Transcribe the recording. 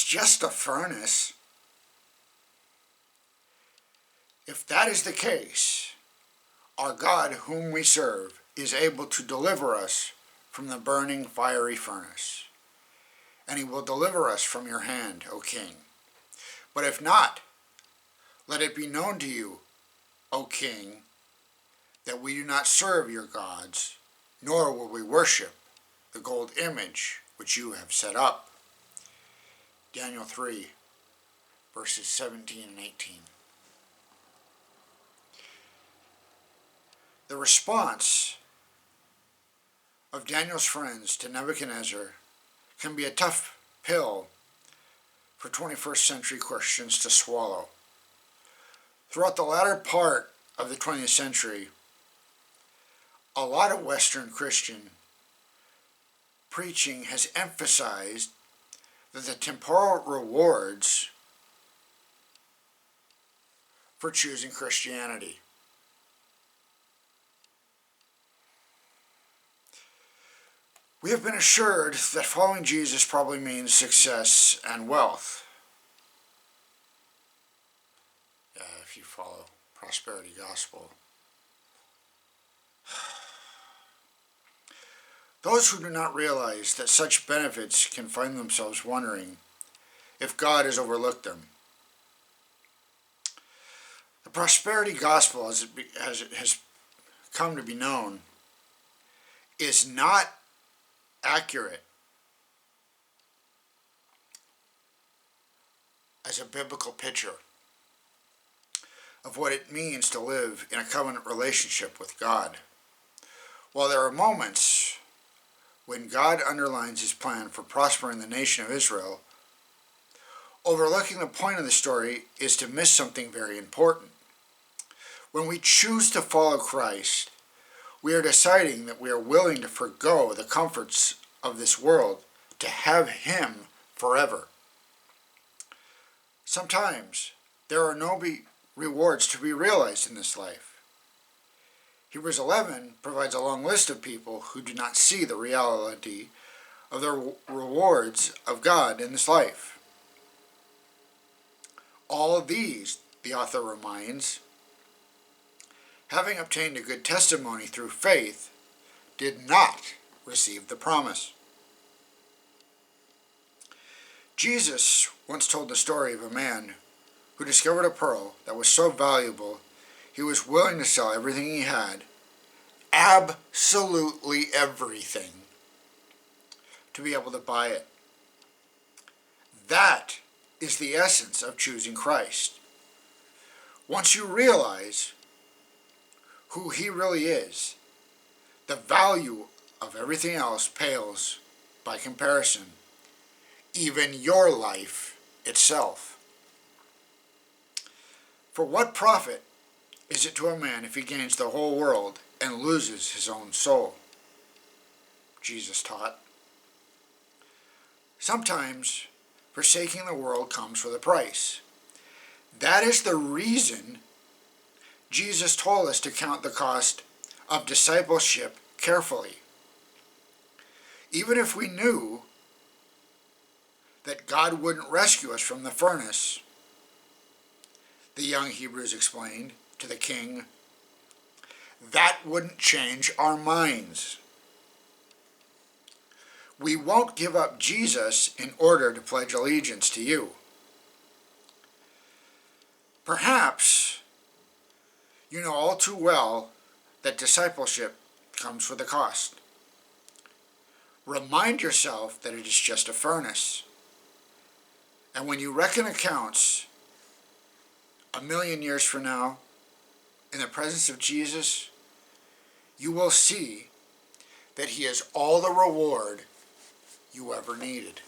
just a furnace. If that is the case, our God whom we serve is able to deliver us from the burning fiery furnace, and he will deliver us from your hand, O king. But if not, let it be known to you, O king, that we do not serve your gods, nor will we worship the gold image which you have set up. Daniel 3, verses 17 and 18. The response of Daniel's friends to Nebuchadnezzar can be a tough pill for 21st century Christians to swallow. Throughout the latter part of the 20th century, a lot of Western Christian preaching has emphasized that the temporal rewards for choosing Christianity. We have been assured that following Jesus probably means success and wealth. If you follow prosperity gospel. Those who do not realize that such benefits can find themselves wondering if God has overlooked them. The prosperity gospel, as it has come to be known, is not accurate as a biblical picture of what it means to live in a covenant relationship with God. While there are moments when God underlines his plan for prospering the nation of Israel, overlooking the point of the story is to miss something very important. When we choose to follow Christ, we are deciding that we are willing to forego the comforts of this world to have him forever. Sometimes there are no rewards to be realized in this life. Hebrews 11 provides a long list of people who do not see the reality of the rewards of God in this life. All of these, the author reminds, having obtained a good testimony through faith, did not receive the promise. Jesus once told the story of a man who discovered a pearl that was so valuable he was willing to sell everything he had, absolutely everything, to be able to buy it. That is the essence of choosing Christ. Once you realize who he really is, the value of everything else pales by comparison, even your life itself. For what profit is it to a man if he gains the whole world and loses his own soul? Jesus taught. Sometimes forsaking the world comes with a price. That is the reason Jesus told us to count the cost of discipleship carefully. Even if we knew that God wouldn't rescue us from the furnace, the young Hebrews explained to the king, that wouldn't change our minds. We won't give up Jesus in order to pledge allegiance to you. Perhaps you know all too well that discipleship comes with a cost. Remind yourself that it is just a furnace. And when you reckon accounts 1,000,000 years from now, in the presence of Jesus, you will see that he is all the reward you ever needed.